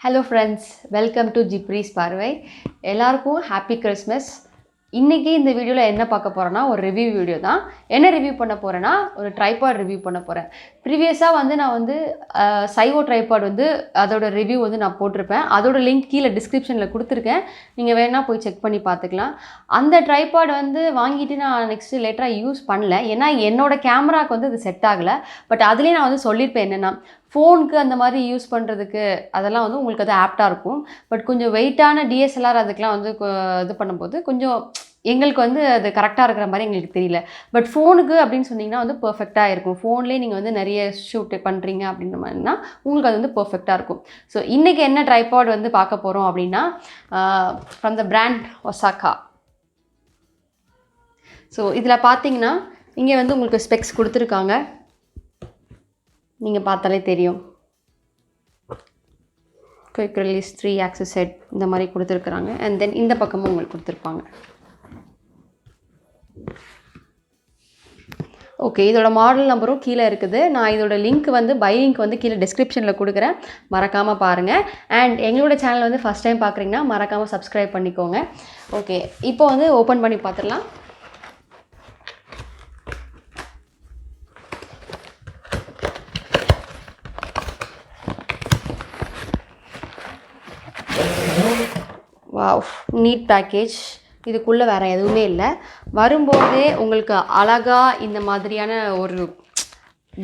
Hello friends, welcome to Jipri's பார்வை. எல்லாருக்கும் happy Christmas. இன்றைக்கி இந்த வீடியோவில் என்ன பார்க்க போகிறேன்னா ஒரு ரிவ்யூ வீடியோ தான். என்ன ரிவ்யூ பண்ண போகிறேன்னா ஒரு ட்ரைபாட் ரிவ்யூ பண்ண போகிறேன். ப்ரீவியஸாக நான் சைவோ ட்ரைபாட் அதோட ரிவ்யூ நான் போட்டிருப்பேன். அதோட லிங்க் கீழே டிஸ்கிரிப்ஷனில் கொடுத்துருக்கேன். நீங்கள் வேணால் போய் செக் பண்ணி பார்த்துக்கலாம். அந்த ட்ரைபாட் வாங்கிட்டு நான் நெக்ஸ்ட்டு லேட்டராக யூஸ் பண்ணல. ஏன்னா என்னோடய கேமராவுக்கு அது செட் ஆகலை. பட் அதுலேயே நான் சொல்லியிருப்பேன் என்னென்னா ஃபோனுக்கு அந்த மாதிரி யூஸ் பண்ணுறதுக்கு அதெல்லாம் உங்களுக்கு அது ஆப்டாக இருக்கும். பட் கொஞ்சம் வெயிட்டான டிஎஸ்எல்ஆர் அதுக்கெலாம் இது பண்ணும்போது கொஞ்சம் எங்களுக்கு அது கரெக்டாக இருக்கிற மாதிரி எங்களுக்கு தெரியல. பட் ஃபோனுக்கு அப்படின்னு சொன்னிங்கன்னா பர்ஃபெக்டாக இருக்கும். ஃபோன்லேயே நீங்கள் நிறைய ஷூட் பண்ணுறீங்க அப்படின்ற மாதிரினா உங்களுக்கு அது பர்ஃபெக்டாக இருக்கும். ஸோ இன்றைக்கி என்ன ட்ரைபாட் பார்க்க போகிறோம் அப்படின்னா from the brand Osaka. So இதில் பார்த்தீங்கன்னா இங்கே உங்களுக்கு ஸ்பெக்ஸ் கொடுத்துருக்காங்க. நீங்கள் பார்த்தாலே தெரியும். குயிக் ரிலீஸ் 3 ஆக்சஸ் செட் இந்த மாதிரி கொடுத்துருக்குறாங்க. அண்ட் தென் இந்த பக்கமும் உங்களுக்கு கொடுத்துருப்பாங்க. ஓகே, இதோட மாடல் நம்பரும் கீழே இருக்குது. நான் இதோட லிங்க் பை லிங்க் கீழே டிஸ்கிரிப்ஷனில் கொடுக்குறேன். மறக்காமல் பாருங்கள். அண்ட் எங்களோட சேனல் ஃபஸ்ட் டைம் பார்க்குறீங்கன்னா மறக்காமல் சப்ஸ்கிரைப் பண்ணிக்கோங்க. ஓகே, இப்போ ஓப்பன் பண்ணி பார்த்துடலாம். Wow, neat package. இதுக்குள்ளே வேறு எதுவுமே இல்லை. வரும்போதே உங்களுக்கு அழகாக இந்த மாதிரியான ஒரு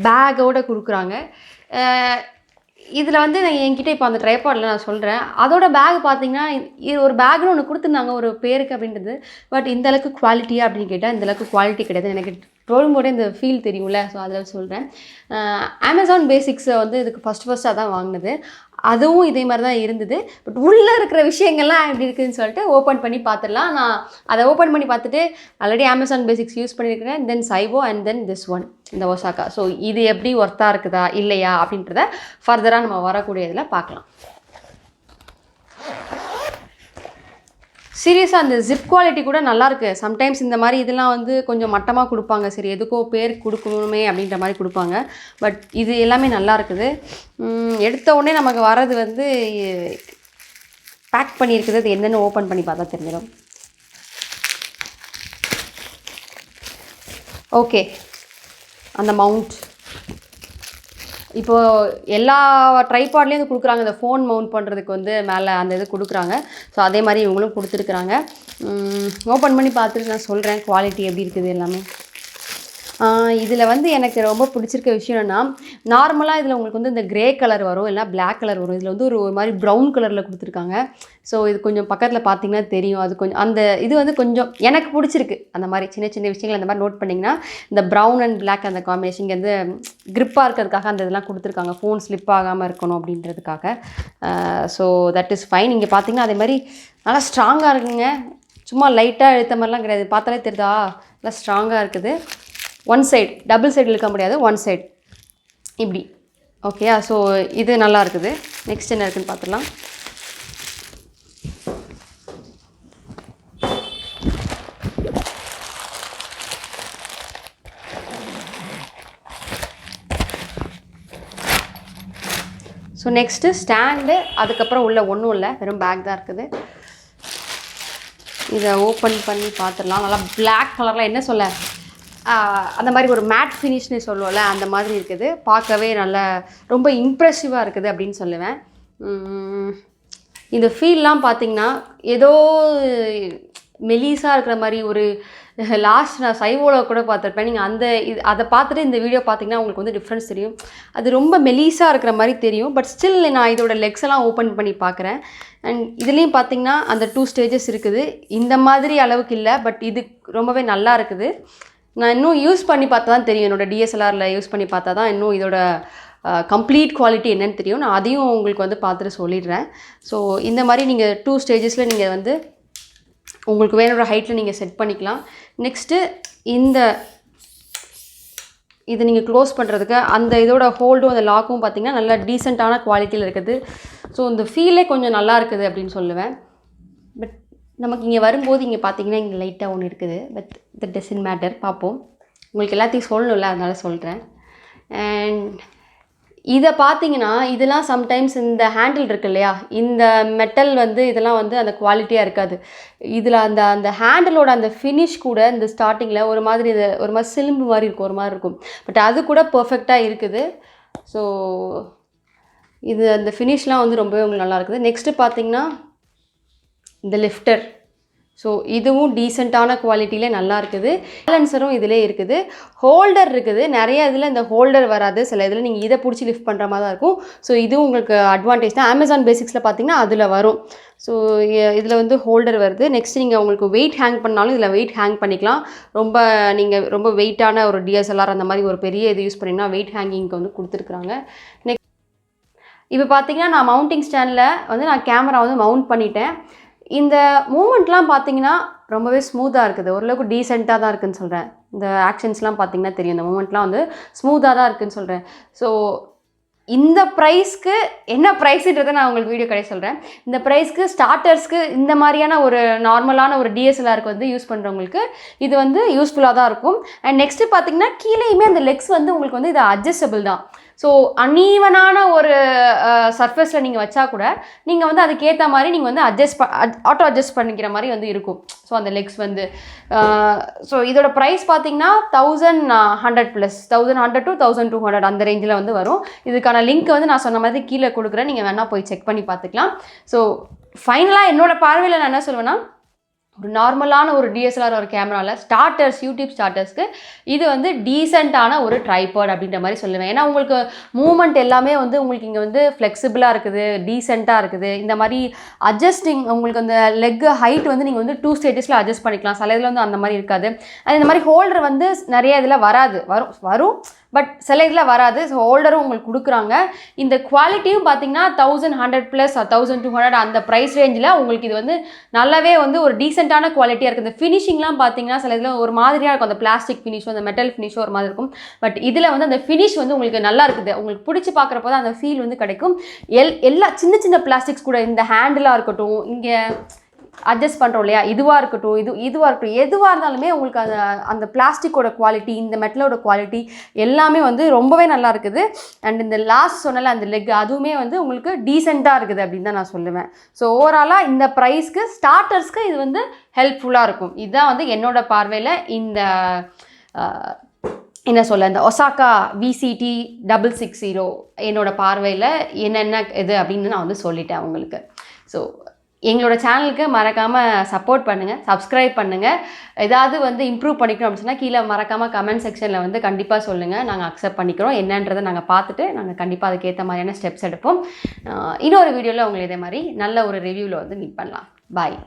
பேக்கோடு கொடுக்குறாங்க. இதில் என்கிட்ட இப்போ அந்த ட்ரைபாடில் நான் சொல்கிறேன். அதோட பேக் பார்த்தீங்கன்னா இது ஒரு பேக்னு ஒன்று கொடுத்துருந்தாங்க ஒரு பேருக்கு அப்படின்றது. பட் இந்தளவுக்கு குவாலிட்டியாக அப்படின்னு கேட்டால் இந்தளவுக்கு குவாலிட்டி கிடையாது. எனக்கு போடும்போதே இந்த ஃபீல் தெரியும்ல. ஸோ அதில் சொல்கிறேன். அமேசான் பேசிக்ஸை இதுக்கு ஃபஸ்ட்டு அதான் வாங்கினது. அதுவும் இதே மாதிரி தான் இருந்தது. பட் உள்ளே இருக்கிற விஷயங்கள்லாம் எப்படி இருக்குதுன்னு சொல்லிட்டு ஓப்பன் பண்ணி பார்த்துடலாம். நான் அதை ஓப்பன் பண்ணி பார்த்துட்டு ஆல்ரெடி அமேசான் பேசிக்ஸ் யூஸ் பண்ணியிருக்கிறேன். தென் சைவோ அண்ட் தென் திஸ் ஒன் இந்த ஒசாகா. ஸோ இது எப்படி ஒர்த்தாக இருக்குதா இல்லையா அப்படின்றத ஃபர்தராக நம்ம வரக்கூடிய இதில் பார்க்கலாம். சீரியஸாக அந்த ஜிப் குவாலிட்டி கூட நல்லாயிருக்கு. சம்டைம்ஸ் இந்த மாதிரி இதெல்லாம் கொஞ்சம் மட்டமாக கொடுப்பாங்க. சரி எதுக்கோ பேர் கொடுக்கணுமே அப்படின்ற மாதிரி கொடுப்பாங்க. பட் இது எல்லாமே நல்லா இருக்குது. எடுத்த உடனே நமக்கு வர்றது பேக் பண்ணியிருக்குது. அது என்னென்னு ஓப்பன் பண்ணி பார்த்தா தெரிஞ்சிடும். ஓகே, அந்த மவுண்ட் இப்போது எல்லா ட்ரைபாட்லேயும் கொடுக்குறாங்க. இந்த ஃபோன் மவுண்ட் பண்ணுறதுக்கு மேலே அந்த இது கொடுக்குறாங்க. ஸோ அதே மாதிரி இவங்களும் கொடுத்துருக்குறாங்க. ஓப்பன் பண்ணி பார்த்துட்டு நான் சொல்கிறேன் குவாலிட்டி எப்படி இருக்குது எல்லாமே. இதில் எனக்கு ரொம்ப பிடிச்சிருக்க விஷயம் என்னென்னா நார்மலாக இதில் உங்களுக்கு இந்த கிரே கலர் வரும், இல்லை பிளாக் கலர் வரும். இதில் ஒரு மாதிரி ப்ரௌன் கலரில் கொடுத்துருக்காங்க. ஸோ இது கொஞ்சம் பக்கத்தில் பார்த்தீங்கன்னா தெரியும். அது கொஞ்சம் அந்த இது கொஞ்சம் எனக்கு பிடிச்சிருக்கு. அந்த மாதிரி சின்ன சின்ன விஷயங்கள் அந்த மாதிரி நோட் பண்ணிங்கன்னா இந்த ப்ரௌன் அண்ட் பிளாக் அந்த காம்பினேஷன் இங்கே க்ரிப்பாக இருக்கிறதுக்காக அந்த இதெல்லாம் கொடுத்துருக்காங்க. ஃபோன் ஸ்லிப் ஆகாமல் இருக்கணும் அப்படின்றதுக்காக. So that is fine. இங்கே பார்த்தீங்கன்னா அதே மாதிரி நல்லா ஸ்ட்ராங்காக இருக்குங்க. சும்மா லைட்டாக எழுத்த மாதிரிலாம் கிடையாது. பார்த்தாலே தெரியுதா நல்லா ஸ்ட்ராங்காக இருக்குது. ஒன் சைடு, டபுள் சைடு இழுக்க முடியாது, ஒன் சைடு இப்படி. ஓகேயா? ஸோ இது நல்லா இருக்குது. நெக்ஸ்ட் என்ன இருக்குதுன்னு பார்த்துடலாம். So next stand. அதுக்கப்புறம் உள்ள ஒன்றும் இல்லை, வெறும் பேக் தான் இருக்குது. இதை ஓப்பன் பண்ணி பார்த்துடலாம். நல்லா பிளாக் கலரில் என்ன சொல்ல அந்த மாதிரி ஒரு மேட் ஃபினிஷ்னு சொல்லுவோம்ல அந்த மாதிரி இருக்குது. பார்க்கவே நல்லா ரொம்ப இம்ப்ரெசிவாக இருக்குது அப்படின்னு சொல்லுவேன். இந்த ஃபீல்லாம் பார்த்திங்கன்னா ஏதோ மெலிசாக இருக்கிற மாதிரி ஒரு லாஸ்ட் நான் சைவோவில் கூட பார்த்துருப்பேன். நீங்கள் அதை பார்த்துட்டு இந்த வீடியோ பார்த்தீங்கன்னா உங்களுக்கு டிஃப்ரென்ஸ் தெரியும். அது ரொம்ப மெலிசாக இருக்கிற மாதிரி தெரியும். பட் ஸ்டில் நான் இதோட லெக்ஸ் எல்லாம் ஓப்பன் பண்ணி பார்க்குறேன். அண்ட் இதுலேயும் பார்த்திங்கன்னா அந்த 2 ஸ்டேஜஸ் இருக்குது. இந்த மாதிரி அளவுக்கு இல்லை, பட் இது ரொம்பவே நல்லா இருக்குது. நான் இன்னும் யூஸ் பண்ணி பார்த்தா தான் தெரியும். என்னோடய டிஎஸ்எல்ஆரில் யூஸ் பண்ணி பார்த்தா தான் இன்னும் இதோட கம்ப்ளீட் குவாலிட்டி என்னன்னு தெரியும். நான் அதையும் உங்களுக்கு பார்த்துட்டு சொல்லிடுறேன். ஸோ இந்த மாதிரி நீங்கள் 2 ஸ்டேஜஸில் நீங்கள் உங்களுக்கு வேணுற ஹைட்டில் நீங்கள் செட் பண்ணிக்கலாம். நெக்ஸ்ட்டு இதை நீங்கள் க்ளோஸ் பண்ணுறதுக்கு அந்த இதோட ஹோல்டும் அந்த லாக்கும் பார்த்திங்கன்னா நல்லா டீசெண்டான குவாலிட்டியில் இருக்குது. ஸோ இந்த ஃபீலே கொஞ்சம் நல்லா இருக்குது அப்படின்னு சொல்லுவேன். பட் நமக்கு இங்கே வரும்போது இங்கே பார்த்தீங்கன்னா இங்கே லைட்டாக ஒன்று இருக்குது. But that doesn't matter. பார்ப்போம். உங்களுக்கு எல்லாத்தையும் சொல்லணும்ல, அதனால் சொல்கிறேன். அண்ட் இதை பார்த்தீங்கன்னா இதெல்லாம் சம்டைம்ஸ் இந்த ஹேண்டில் இருக்கு இல்லையா, இந்த மெட்டல் வந்து இதெல்லாம் வந்து அந்த குவாலிட்டியாக இருக்காது. இதில் அந்த அந்த ஹேண்டிலோட அந்த ஃபினிஷ் கூட இந்த ஸ்டார்டிங்கில் ஒரு மாதிரி சிலிம்பு மாதிரி இருக்கும், ஒரு மாதிரி இருக்கும். பட் அது கூட பர்ஃபெக்டாக இருக்குது. ஸோ இது அந்த ஃபினிஷ்லாம் வந்து ரொம்பவே உங்களுக்கு நல்லா இருக்குது. நெக்ஸ்ட்டு பார்த்தீங்கன்னா இந்த லிஃப்டர். ஸோ இதுவும் டீசெண்டான குவாலிட்டியில் நல்லா இருக்குது. பேலன்சரும் இதிலே இருக்குது. ஹோல்டர் இருக்குது. நிறைய இதில் இந்த ஹோல்டர் வராது. சில இதில் நீங்கள் இதை பிடிச்சி லிஃப்ட் பண்ணுற மாதிரி தான் இருக்கும். ஸோ இதுவும் உங்களுக்கு அட்வான்டேஜ் தான். அமேசான் பேசிக்ஸில் பார்த்தீங்கன்னா அதில் வரும். ஸோ இதில் வந்து ஹோல்டர் வருது. நெக்ஸ்ட் நீங்கள் உங்களுக்கு வெயிட் ஹேங் பண்ணாலும் இதில் வெயிட் ஹேங் பண்ணிக்கலாம். நீங்கள் ரொம்ப வெயிட்டான ஒரு DSLR அந்த மாதிரி ஒரு பெரிய இது யூஸ் பண்ணிங்கன்னா வெயிட் ஹேங்கிங்க்கு வந்து கொடுத்துருக்குறாங்க. நெக்ஸ்ட் இப்போ பார்த்தீங்கன்னா நான் மவுண்டிங் ஸ்டாண்டில் வந்து நான் கேமரா வந்து மவுண்ட் பண்ணிட்டேன். இந்த மூமெண்ட்லாம் பார்த்தீங்கன்னா ரொம்பவே ஸ்மூத்தாக இருக்குது. ஓரளவுக்கு டீசெண்டாக தான் இருக்குதுன்னு சொல்கிறேன். இந்த ஆக்ஷன்ஸ்லாம் பார்த்தீங்கன்னா தெரியும். இந்த மூமெண்ட்லாம் வந்து ஸ்மூத்தாக தான் இருக்குதுன்னு சொல்கிறேன். ஸோ இந்த ப்ரைஸ்க்கு என்ன ப்ரைஸுன்றதை நான் உங்களுக்கு வீடியோ கடை சொல்கிறேன். இந்த ப்ரைஸ்க்கு ஸ்டார்டர்ஸ்க்கு இந்த மாதிரியான ஒரு நார்மலான ஒரு DSLRக்கு வந்து யூஸ் பண்ணுறவங்களுக்கு இது வந்து யூஸ்ஃபுல்லாக தான் இருக்கும். அண்ட் நெக்ஸ்ட்டு பார்த்தீங்கன்னா கீழேயுமே அந்த லெக்ஸ் வந்து உங்களுக்கு வந்து இது அட்ஜஸ்டபிள் தான். ஸோ அன்ஈவனான ஒரு சர்ஃபேஸில் நீங்கள் வச்சா கூட நீங்கள் வந்து அதுக்கேற்ற மாதிரி நீங்கள் வந்து ஆட்டோ அட்ஜஸ்ட் பண்ணிக்கிற மாதிரி வந்து இருக்கும். ஸோ அந்த லெக்ஸ் வந்து ஸோ இதோட ப்ரைஸ் பார்த்தீங்கன்னா 1100 ப்ளஸ் 1100 to 1200 அந்த ரேஞ்சில் வந்து வரும். இதுக்கான லிங்க் வந்து நான் சொன்ன மாதிரி கீழே கொடுக்குறேன். நீங்கள் வேணால் போய் செக் பண்ணி பார்த்துக்கலாம். ஸோ ஃபைனலாக என்னோடய பார்வையில் நான் என்ன சொல்லுவேன்னா, ஒரு நார்மலான ஒரு DSLR ஒரு கேமராவில் ஸ்டார்டர்ஸ் யூடியூப் ஸ்டார்டர்ஸ்க்கு இது வந்து டீசெண்டான ஒரு ட்ரைபாட் அப்படின்ற மாதிரி சொல்லுவேன். ஏன்னா உங்களுக்கு மூமெண்ட் எல்லாமே வந்து உங்களுக்கு இங்கே வந்து ஃப்ளெக்சிபிளாக இருக்குது, டீசெண்டாக இருக்குது. இந்த மாதிரி அட்ஜஸ்டிங் உங்களுக்கு அந்த லெக் ஹைட் வந்து நீங்கள் வந்து 2 ஸ்டேஜஸில் அட்ஜஸ்ட் பண்ணிக்கலாம். சில இதில் வந்து அந்த மாதிரி இருக்காது. அது இந்த மாதிரி ஹோல்டர் வந்து நிறைய இதில் வராது, வரும் பட் சில இதில் வராது. ஸோ ஹோல்டரும் உங்களுக்கு கொடுக்குறாங்க. இந்த குவாலிட்டியும் பார்த்தீங்கன்னா 1100 ப்ளஸ் 1200 அந்த ப்ரைஸ் ரேஞ்சில் உங்களுக்கு இது வந்து நல்லாவே வந்து ஒரு டீசெண்டான குவாலிட்டியாக இருக்குது. இந்த ஃபினிஷிங்லாம் பார்த்தீங்கன்னா சில இதில் ஒரு மாதிரியாக இருக்கும். அந்த பிளாஸ்டிக் ஃபினிஷோ அந்த மெட்டல் ஃபினிஷோ ஒரு மாதிரி இருக்கும். பட் இதில் வந்து அந்த ஃபினிஷ் வந்து உங்களுக்கு நல்லா இருக்குது. உங்களுக்கு பிடிச்சி பார்க்குறப்போ தான் அந்த ஃபீல் வந்து கிடைக்கும். எல்லா சின்ன சின்ன பிளாஸ்டிக்ஸ் கூட இந்த ஹேண்டிலாக இருக்கட்டும், இங்கே அட்ஜஸ்ட் பண்ணுறோம் இல்லையா, இதுவாக இருக்கட்டும், இதுவாக இருக்கட்டும், எதுவாக இருந்தாலுமே உங்களுக்கு அந்த பிளாஸ்டிக்கோட குவாலிட்டி, இந்த மெட்டலோட குவாலிட்டி எல்லாமே வந்து ரொம்பவே நல்லா இருக்குது. அண்ட் இந்த லாஸ்ட் சொன்னால அந்த லெக் அதுவுமே வந்து உங்களுக்கு டீசெண்டாக இருக்குது அப்படின்னு தான் நான் சொல்லுவேன். ஸோ ஓவராலாக இந்த ப்ரைஸ்க்கு ஸ்டார்டர்ஸ்க்கு இது வந்து ஹெல்ப்ஃபுல்லாக இருக்கும். இதுதான் வந்து என்னோட பார்வையில் இந்த என்ன சொல்ல இந்த ஒசாகா VCT660 என்னோட பார்வையில் என்னென்ன இது அப்படின்னு நான் வந்து சொல்லிட்டேன் உங்களுக்கு. ஸோ எங்களோட சேனலுக்கு மறக்காமல் சப்போர்ட் பண்ணுங்கள், சப்ஸ்கிரைப் பண்ணுங்கள். ஏதாவது வந்து இம்ப்ரூவ் பண்ணிக்கணும் அப்படின்னு சொன்னால் கீழே மறக்காமல் கமெண்ட் செக்ஷனில் வந்து கண்டிப்பாக சொல்லுங்கள். நாங்கள் அக்செப்ட் பண்ணிக்கிறோம். என்னன்றதை நாங்கள் பார்த்துட்டு நாங்கள் கண்டிப்பாக அதுக்கேற்ற மாதிரியான ஸ்டெப்ஸ் எடுப்போம். இன்னொரு வீடியோவில் உங்களை இதே மாதிரி நல்ல ஒரு ரிவ்யூவில் வந்து மீட் பண்ணலாம். பாய்.